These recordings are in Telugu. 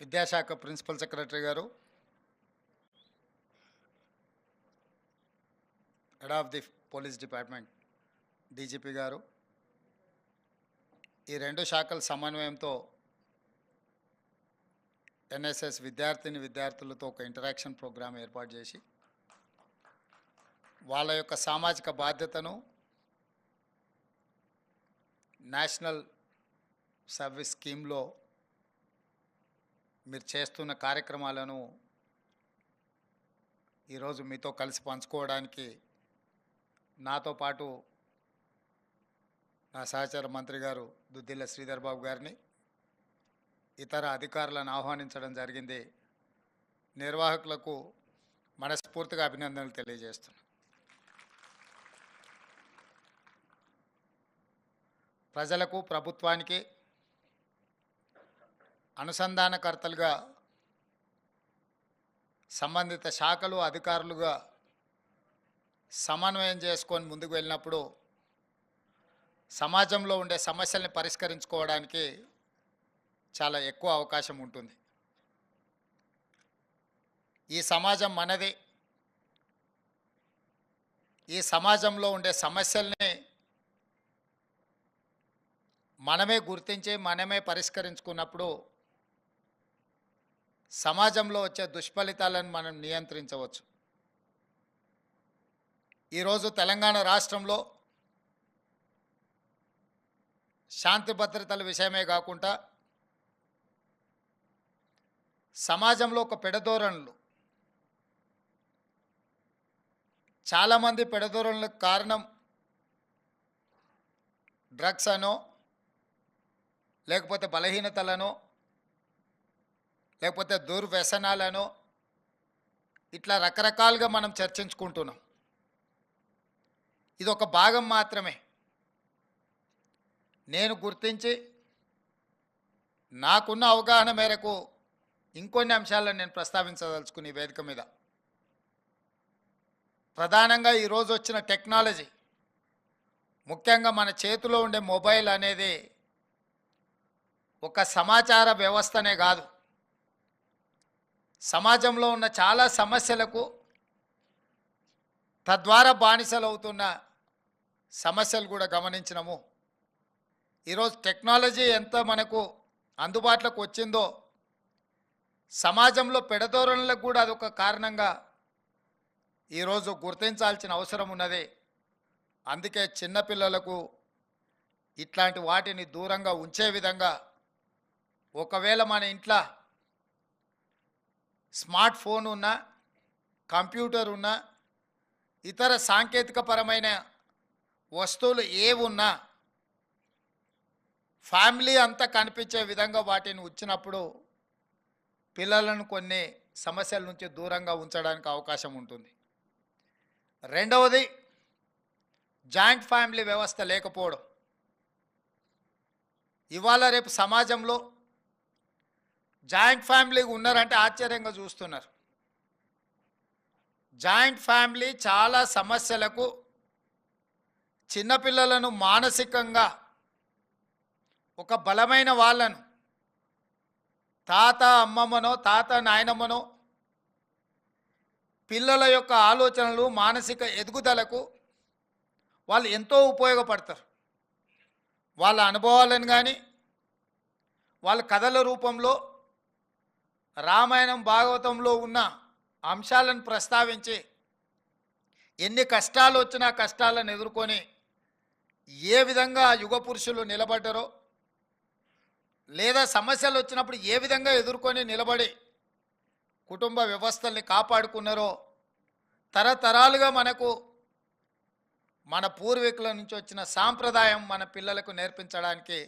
విద్యాశాఖ ప్రిన్సిపల్ సెక్రటరీ గారు, head of the police department DGP గారు, ఈ రెండు శాఖల సమన్వయంతో ఎన్ఎస్ఎస్ విద్యార్థులతో ఒక ఇంటరాక్షన్ ప్రోగ్రాం ఏర్పాటు చేసి వాళ్ళ యొక్క సామాజిక బాధ్యతను నేషనల్ సర్వీస్ స్కీమ్లో మీరు చేస్తున్న కార్యక్రమాలను ఈరోజు మీతో కలిసి పంచుకోవడానికి నాతో పాటు నా సహచర మంత్రి గారు దుద్దిల్ల శ్రీధర్ బాబు గారిని, ఇతర అధికారులను ఆహ్వానించడం జరిగింది. నిర్వాహకులకు మనస్ఫూర్తిగా అభినందనలు తెలియజేస్తున్నాను. ప్రజలకు, ప్రభుత్వానికి అనుసంధానకర్తలుగా సంబంధిత శాఖలు, అధికారులుగా సమన్వయం చేసుకొని ముందుకు వెళ్ళినప్పుడు సమాజంలో ఉండే సమస్యల్ని పరిష్కరించుకోవడానికి చాలా ఎక్కువ అవకాశం ఉంటుంది. ఈ సమాజం మనది. ఈ సమాజంలో ఉండే సమస్యల్ని మనమే గుర్తించి మనమే పరిష్కరించుకున్నప్పుడు సమాజంలో వచ్చే దుష్ఫలితాలను మనం నియంత్రించవచ్చు. ఈరోజు తెలంగాణ రాష్ట్రంలో శాంతి భద్రతల విషయమే కాకుండా సమాజంలో ఒక పెడధోరణులు, చాలామంది పెడధోరణులకు కారణం డ్రగ్స్ అనో, లేకపోతే బలహీనతలనో, లేకపోతే దుర్వ్యసనాలనో, ఇట్లా రకరకాలుగా మనం చర్చించుకుంటున్నాం. ఇది ఒక భాగం మాత్రమే. నేను గుర్తించి నాకున్న అవగాహన మేరకు ఇంకొన్ని అంశాలను నేను ప్రస్తావించదలుచుకుని ఈ వేదిక మీద. ప్రధానంగా ఈరోజు వచ్చిన టెక్నాలజీ, ముఖ్యంగా మన చేతిలో ఉండే మొబైల్ అనేది ఒక సమాచార వ్యవస్థనే కాదు, సమాజంలో ఉన్న చాలా సమస్యలకు తద్వారా బానిసలవుతున్న సమస్యలు కూడా గమనించినాము. ఈరోజు టెక్నాలజీ ఎంత మనకు అందుబాటులోకి వచ్చిందో సమాజంలో పెడధోరణులకు కూడా అదొక కారణంగా ఈరోజు గుర్తించాల్సిన అవసరం ఉన్నది. అందుకే చిన్నపిల్లలకు ఇట్లాంటి వాటిని దూరంగా ఉంచే విధంగా, ఒకవేళ మన ఇంట్లో స్మార్ట్ ఫోన్ ఉన్నా, కంప్యూటర్ ఉన్నా, ఇతర సాంకేతికపరమైన వస్తువులు ఏవున్నా ఫ్యామిలీ అంతా కనిపించే విధంగా వాటిని ఉంచినప్పుడు పిల్లలను కొన్ని సమస్యల నుంచి దూరంగా ఉంచడానికి అవకాశం ఉంటుంది. రెండవది, జాయింట్ ఫ్యామిలీ వ్యవస్థ లేకపోవడం. ఇవాళ రేపు సమాజంలో జాయింట్ ఫ్యామిలీ ఉన్నారంటే ఆశ్చర్యంగా చూస్తున్నారు. జాయింట్ ఫ్యామిలీ చాలా సమస్యలకు, చిన్నపిల్లలను మానసికంగా ఒక బలమైన వాళ్ళను, తాత అమ్మమ్మనో తాత నాయనమ్మనో, పిల్లల యొక్క ఆలోచనలు, మానసిక ఎదుగుదలకు వాళ్ళు ఎంతో ఉపయోగపడతారు. వాళ్ళ అనుభవాలను కానీ వాళ్ళ కథల రూపంలో రామాయణం, భాగవతంలో ఉన్న అంశాలను ప్రస్తావించి ఎన్ని కష్టాలు వచ్చినా కష్టాలను ఎదుర్కొని ఏ విధంగా యుగ పురుషులు నిలబడ్డారో, లేదా సమస్యలు వచ్చినప్పుడు ఏ విధంగా ఎదుర్కొని నిలబడి కుటుంబ వ్యవస్థల్ని కాపాడుకున్నారో తరతరాలుగా మనకు మన పూర్వీకుల నుంచి వచ్చిన సాంప్రదాయం మన పిల్లలకు నేర్పించడానికి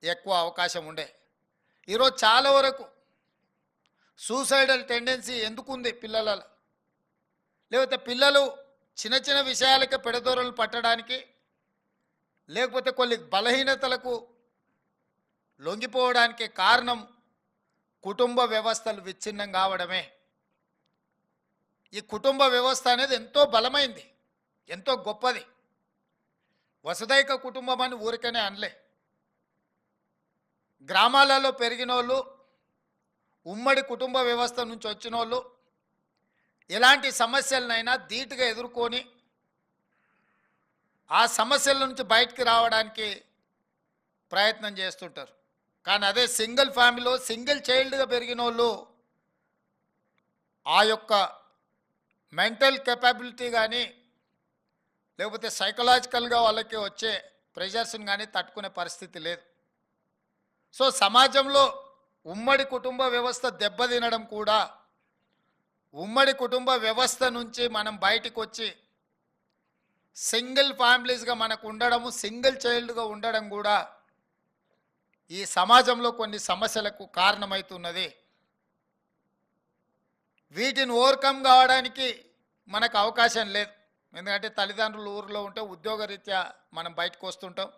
ఎక్కువ అవకాశం ఉండే. ఈరోజు చాలా వరకు సూసైడల్ టెండెన్సీ ఎందుకుంది పిల్లలలో, లేకపోతే పిల్లలు చిన్న చిన్న విషయాలకే పెడదోరలు పట్టడానికి, లేకపోతే కొన్ని బలహీనతలకు లొంగిపోవడానికి కారణం కుటుంబ వ్యవస్థలు విచ్ఛిన్నం కావడమే. ఈ కుటుంబ వ్యవస్థ అనేది ఎంతో బలమైంది, ఎంతో గొప్పది. వసుదైక కుటుంబం అని ఊరికనే అనలే. గ్రామాలలో పెరిగిన వాళ్ళు ఉమ్మడి కుటుంబ వ్యవస్థ నుంచి వచ్చిన వాళ్ళు ఎలాంటి సమస్యలనైనా ధీటుగా ఎదుర్కొని ఆ సమస్యల నుంచి బయటికి రావడానికి ప్రయత్నం చేస్తుంటారు. కానీ అదే సింగిల్ ఫ్యామిలీలో సింగిల్ చైల్డ్గా పెరిగిన వాళ్ళు ఆ యొక్క మెంటల్ కెపాబిలిటీ కానీ లేకపోతే సైకలాజికల్గా వాళ్ళకి వచ్చే ప్రెషర్స్ని కానీ తట్టుకునే పరిస్థితి లేదు. సో సమాజంలో ఉమ్మడి కుటుంబ వ్యవస్థ దెబ్బతినడం కూడా ఉమ్మడి కుటుంబ వ్యవస్థ నుంచి మనం బయటికి వచ్చి సింగిల్ ఫ్యామిలీస్గా మనకు ఉండడము, సింగిల్ చైల్డ్గా ఉండడం కూడా ఈ సమాజంలో కొన్ని సమస్యలకు కారణమవుతున్నది. వీటిని ఓవర్కమ్ కావడానికి మనకు అవకాశం లేదు. ఎందుకంటే తల్లిదండ్రులు ఊరిలో ఉంటే ఉద్యోగరీత్యా మనం బయటకు వస్తుంటాం,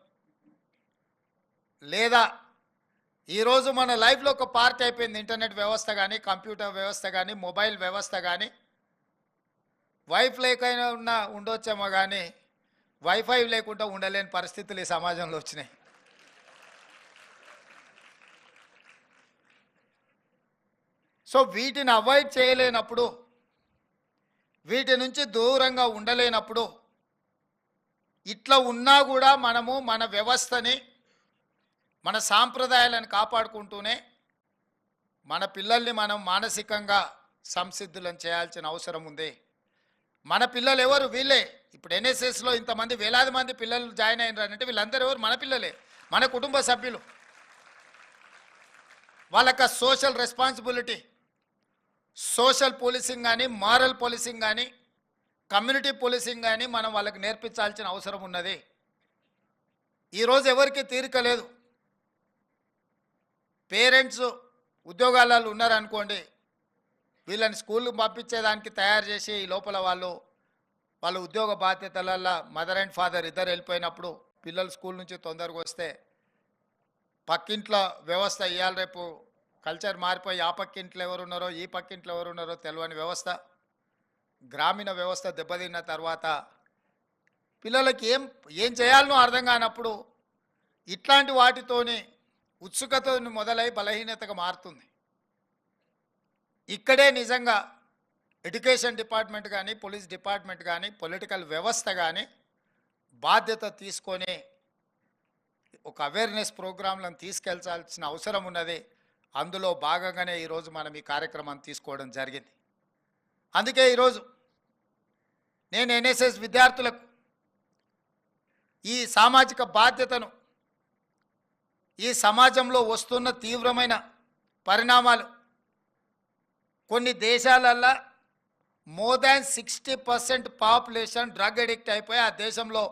లేదా ఈరోజు మన లైఫ్లో ఒక పార్ట్ అయిపోయింది ఇంటర్నెట్ వ్యవస్థ కానీ, కంప్యూటర్ వ్యవస్థ కానీ, మొబైల్ వ్యవస్థ కానీ. వైఫ్ లేకైనా ఉన్నా ఉండొచ్చేమో కానీ వైఫై లేకుండా ఉండలేని పరిస్థితులు ఈ సమాజంలో వచ్చినాయి. సో వీటిని అవాయిడ్ చేయలేనప్పుడు, వీటి నుంచి దూరంగా ఉండలేనప్పుడు, ఇట్లా ఉన్నా కూడా మనము మన వ్యవస్థని, మన సాంప్రదాయాలను కాపాడుకుంటూనే మన పిల్లల్ని మనం మానసికంగా సంసిద్ధులను చేయాల్సిన అవసరం ఉంది. మన పిల్లలు ఎవరు? వీళ్ళే. ఇప్పుడు ఎన్ఎస్ఎస్లో ఇంతమంది వేలాది మంది పిల్లలు జాయిన్ అయినారంటే వీళ్ళందరూ ఎవరు? మన పిల్లలే, మన కుటుంబ సభ్యులు. వాళ్ళకి సోషల్ రెస్పాన్సిబిలిటీ, సోషల్ పోలీసింగ్ కానీ, మారల్ పోలీసింగ్ కానీ, కమ్యూనిటీ పోలీసింగ్ కానీ మనం వాళ్ళకి నేర్పించాల్సిన అవసరం ఉన్నది. ఈరోజు ఎవరికి తీరిక లేదు. పేరెంట్స్ ఉద్యోగాలలో ఉన్నారనుకోండి, వీళ్ళని స్కూల్కి పంపించేదానికి తయారు చేసి ఈ లోపల వాళ్ళ ఉద్యోగ బాధ్యతలల్లో మదర్ అండ్ ఫాదర్ ఇద్దరు వెళ్ళిపోయినప్పుడు పిల్లలు స్కూల్ నుంచి తొందరగా వస్తే పక్కింట్లో వ్యవస్థ ఇవాళ రేపు కల్చర్ మారిపోయి ఆ పక్కింట్లో ఎవరున్నారో ఈ పక్కింట్లో ఎవరున్నారో తెలియని వ్యవస్థ, గ్రామీణ వ్యవస్థ దెబ్బతిన్న తర్వాత పిల్లలకి ఏం చేయాలనో అర్థం కానప్పుడు ఇట్లాంటి వాటితోని ఉత్సుకత మొదలై బలహీనతగా మారుతుంది. ఇక్కడే నిజంగా ఎడ్యుకేషన్ డిపార్ట్మెంట్ కానీ, పోలీస్ డిపార్ట్మెంట్ కానీ, పొలిటికల్ వ్యవస్థ కానీ బాధ్యత తీసుకొని ఒక అవేర్నెస్ ప్రోగ్రాంలను తీసుకెళ్లాల్సిన అవసరం ఉన్నది. అందులో భాగంగానే ఈరోజు మనం ఈ కార్యక్రమాన్ని తీసుకోవడం జరిగింది. అందుకే ఈరోజు నేను ఎన్ఎస్ఎస్ విద్యార్థులకు ఈ సామాజిక బాధ్యతను, ఈ సమాజంలో వస్తున్న తీవ్రమైన పరిణామాలు, కొన్ని దేశాలల్లో more than 60% population drug addict అయిపోయి ఆ దేశంలో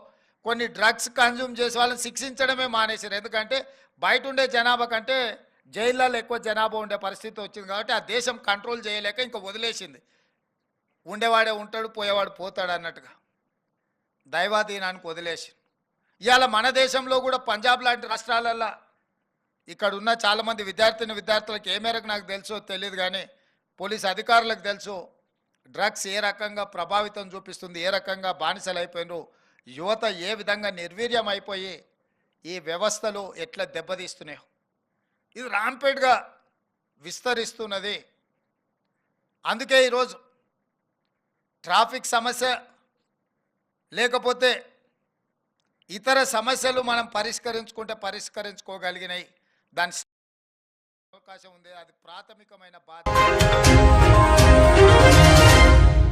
కొన్ని డ్రగ్స్ కన్జ్యూమ్ చేసే వాళ్ళని శిక్షించడమే మానేశారు. ఎందుకంటే బయట ఉండే జనాభా కంటే జైళ్ళలో ఎక్కువ జనాభా ఉండే పరిస్థితి వచ్చింది కాబట్టి ఆ దేశం కంట్రోల్ చేయలేక ఇంకా వదిలేసింది. ఉండేవాడే ఉంటాడు, పోయేవాడు పోతాడు అన్నట్టుగా దైవాధీనానికి వదిలేసి. ఇవాళ మన దేశంలో కూడా పంజాబ్ లాంటి రాష్ట్రాలల్లో ఇక్కడ ఉన్న చాలామంది విద్యార్థులకు ఏ మేరకు నాకు తెలుసో తెలియదు కానీ పోలీస్ అధికారులకు తెలుసు డ్రగ్స్ ఏ రకంగా ప్రభావితం చూపిస్తుంది, ఏ రకంగా బానిసలు అయిపోయినారు, యువత ఏ విధంగా నిర్వీర్యం అయిపోయి ఈ వ్యవస్థలు ఎట్లా దెబ్బతీస్తున్నాయో. ఇది రాంపేట్గా విస్తరిస్తున్నది. అందుకే ఈరోజు ట్రాఫిక్ సమస్య లేకపోతే ఇతర సమస్యలు మనం పరిష్కరించుకోగలిగినాయి, దాని అవకాశం ఉంది. అది ప్రాథమికమైన బాధ్యత.